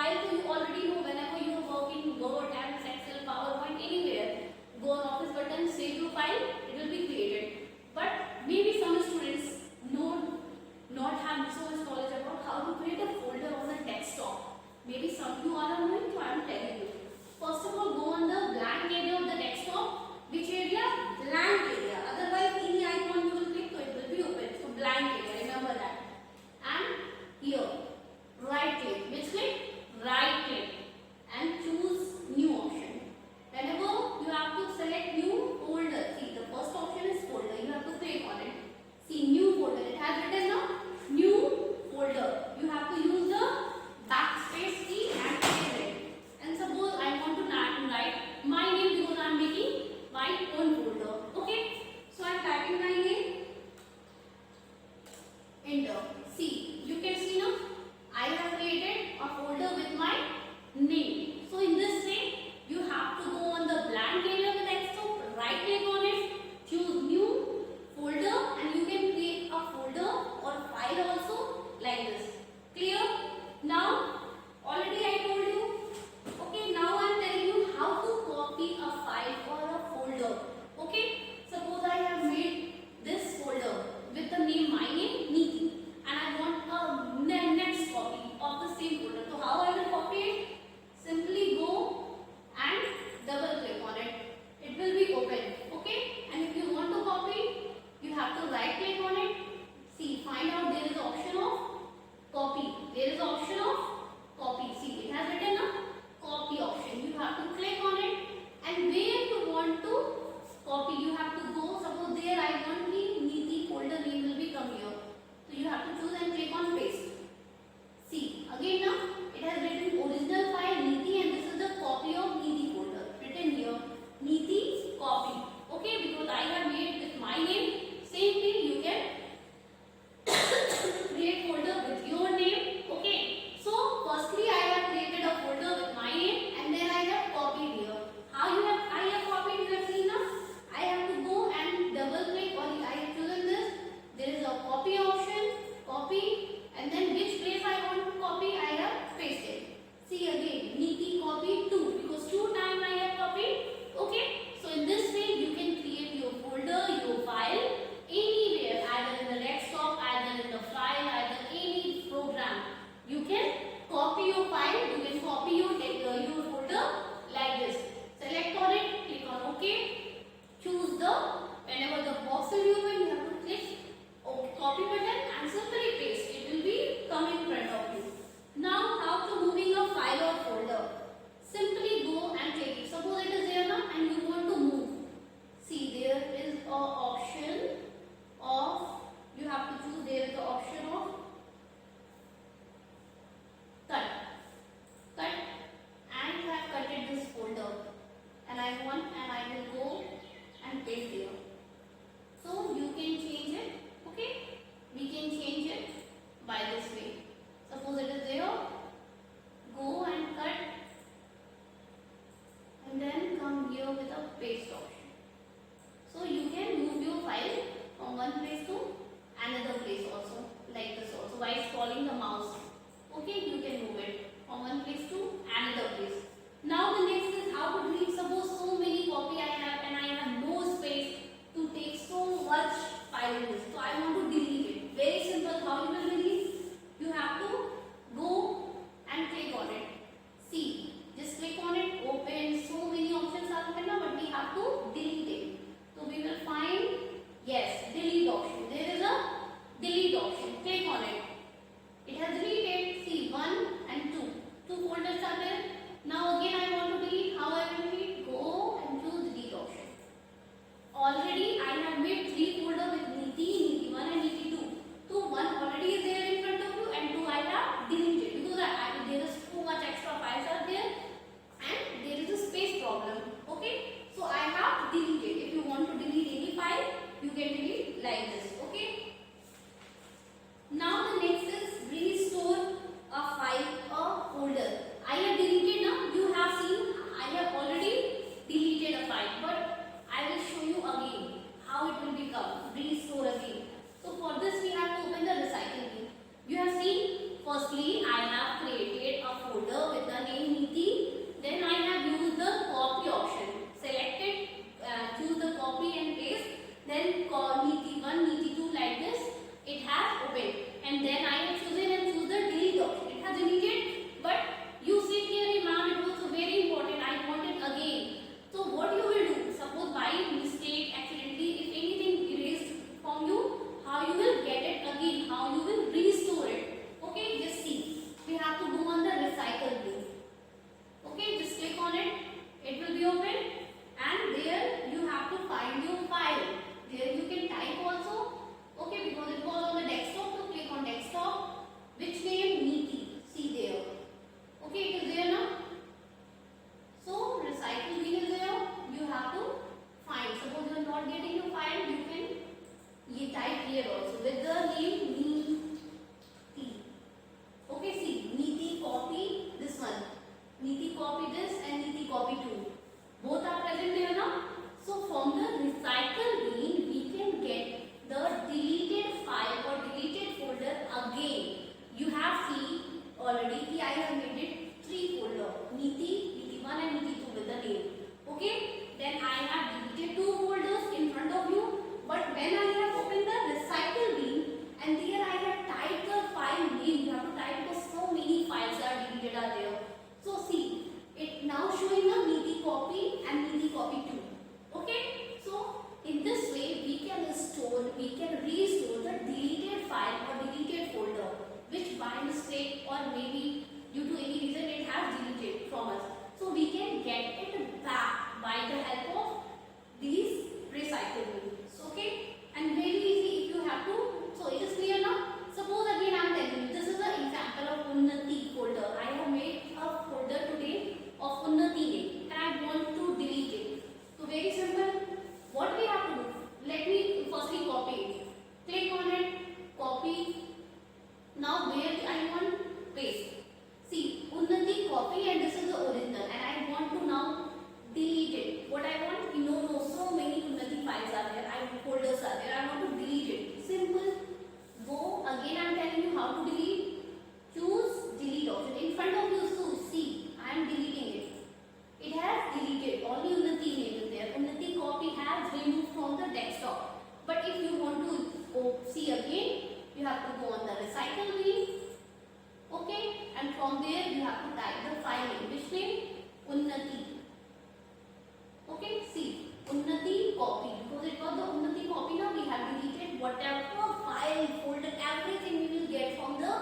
file, so you already know whenever you are working Word, MS Excel, PowerPoint, anywhere, go on office button, save to file, it will be created. But maybe some students know not have so much knowledge about how to create a folder on the desktop. Maybe some you are knowing, so I am telling you. First of all, go on the blank area of the desktop. Which area? Blank area. Otherwise, any icon you will click, so it will be open. So blank area, remember that. And here, right click. Which click? Right click. And choose new option. Whenever you have to select new folder, see the first option is folder. You have to click on it. See new folder. It has written now new folder. You have to use the backspace key and save it. And suppose I want to write my name because I am making my own folder. Okay. So I am typing my name. Enter. See, you can see now I have created a folder with my name. So in this way, you have to go on the blank area of the desktop, right click on it, choose new folder, and you can create a folder or file also like this. Clear? Now, already I told you. Okay, now I am telling you how to copy a file or a folder. Okay, suppose I have made this folder with the name, my name, Neeti, and I want a next copy of the same folder. So how I will copy it? Simply go and double click on it. It will be open. Okay, and if you want to copy, you have to right click on it. See, find out there is an option of copy. There is an option of copy. See, it has written a copy option. You have to click on it, and where you want to copy, you have to go. Suppose there I want the Neeti folder name will be come here. So you have to choose and click on paste. See, again now it has written original file Neeti, and this is the copy of Neeti folder. Written here Neeti copy. Okay, because I have made with my name. Same thing you can create folder with your name. Okay. a folder with the name Neeti. Then I have used the copy option. Select it, choose the copy and paste. Then call Neeti 1, Neeti 2 like this. It has opened. And then I have chosen and choose the delete option. It has deleted. But you see here, ma'am, it was very important. I want it again. So what you will do? Suppose by mistake, accidentally, if anything erased from you, how you will get it again? How you will restore it? Okay, just see. We have to go on the recycle bin. Okay, just click on it. It will be open, and there you have to find your file. There you can type also. Okay, because it was on the desktop, so click on desktop. Which name? Neeti. See there. Okay, it is there now. So recycle bin is there. You have to find. Suppose you are not getting your file, you can type here also with the name Neeti. Okay, see, Neeti copy this one. Neeti copy this and Neeti copy 2. Both are present there now. So from the recycle bin, we can get the deleted file or deleted folder again. You have seen already I have made it 3 folder. Neeti, Neeti 1 and Neeti 2 with the name. Okay. Then I have deleted 2 folders in front of you. But when I have opened the recycle bin and there I have typed the file name, you have to type because so many files are deleted are there. So see, it now showing a Neeti copy and Neeti copy 2. Okay. So in this way we can restore the deleted file or deleted folder which by mistake or maybe due to any reason it has deleted from us. So we can get it back by the help of these recycle bins. Okay, and very easy if you have to. So it is clear now. Suppose again I am telling you this is an example of Unnati folder. I have made a folder today of Unnati name and I want to delete it. So very simple. What we have to do? Let me firstly copy it. Click on it, copy. Now where I want paste. See, Unnati copy and this is the original and I want to now delete it. What I want, so many Unnati files are there, folders are there, I want to delete it. Simple. Go, again I am telling you how to delete. Choose delete option. In front of you, so see, I am deleting it. It has deleted, only Unnati name is there. Unnati copy has removed from the desktop. But if you want to see again, you have to go on the recycle bin. Okay, and from there you have to type the file name. Which name? Unnati. Okay, see, Unnati copy. Because it was the Unnati copy now, we have deleted whatever file, folder, everything we will get from the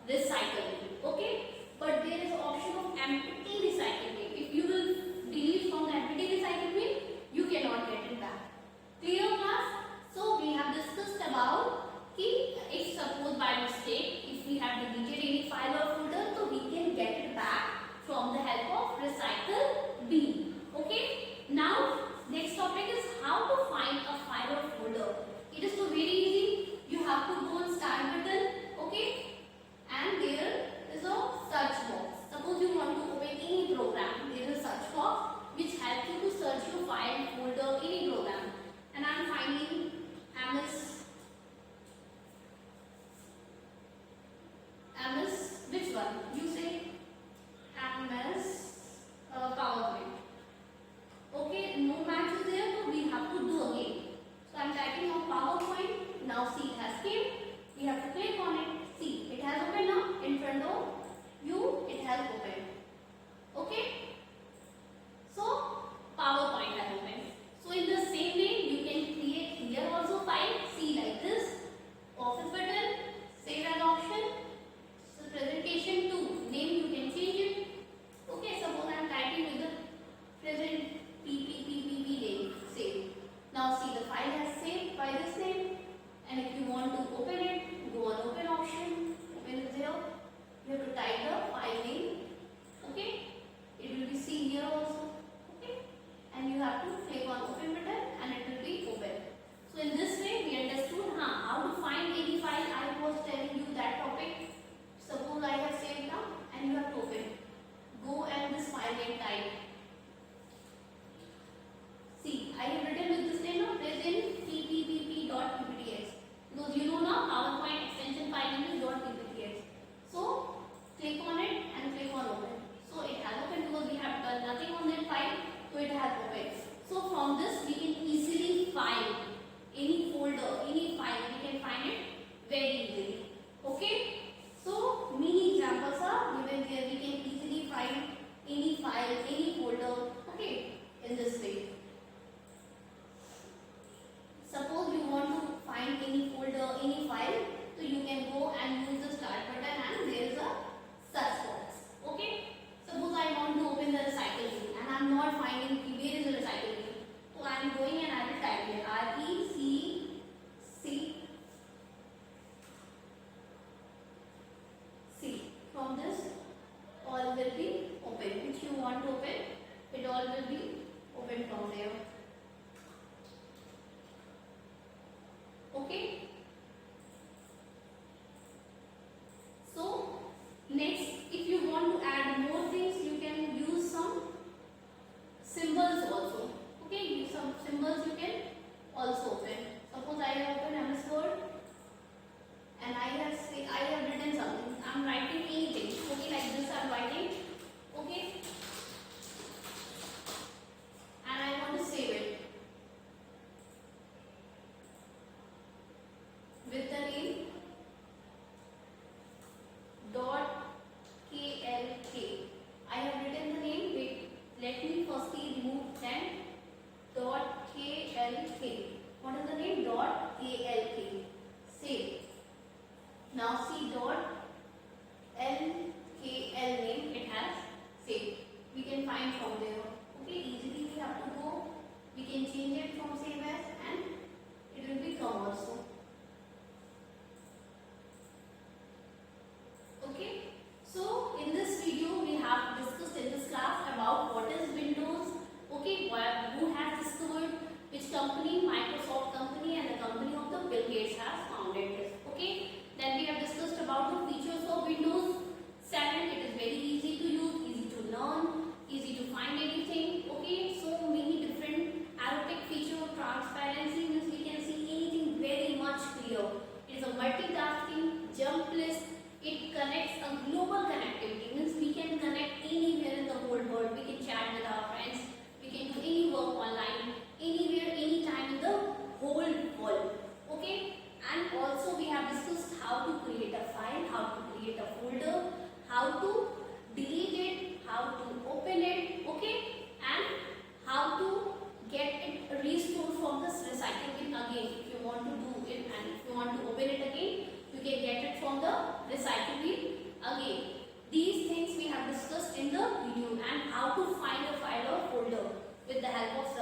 recycle bin. Okay, but there is an option of empty recycle bin. If you will delete from the empty recycle bin, you cannot get it back. Clear class? So we have discussed about if suppose by mistake, if we have deleted any file or folder, so we can get it back from the help of recycle bin. Okay. Now next topic is how to find a file or folder. It is so very easy. You have to go on start button. Okay. And there all will be open from there. Okay. So next, if you want to add more things, you can use some symbols also. Okay, use some symbols you can also open. Suppose I have opened MS Word and I have written something. I am writing anything. Okay, like this I am writing. Okay, and I want to save it with the name .klk. I have written the name. Wait, let me firstly remove then .klk. What is the name? .klk. Save. Now see .lkl name it has saved. We can find from there. Okay, easily we have to go. We can change it from save as and it will become also. Okay. So in this video we have discussed in this class about what is Windows. Okay, who has discovered, which company, Microsoft company, and the company of the Bill Gates has founded this. Okay. Then we have discussed about the features of Windows 7. It is very easy to use, easy to learn, easy to find anything. Okay, so many different aerotic feature, transparency means we can see anything very much clear. It is a multitasking, jump list. It connects a global connectivity means we can connect anywhere in the whole world. We can chat with our friends. We can do any work online, anywhere, anytime in the whole world. Okay. And also we have discussed how to create a file, how to create a folder, how to delete it, how to open it, okay, and how to get it restored from this recycle bin again. If you want to do it and if you want to open it again, you can get it from the recycle bin again. These things we have discussed in the video and how to find a file or folder with the help of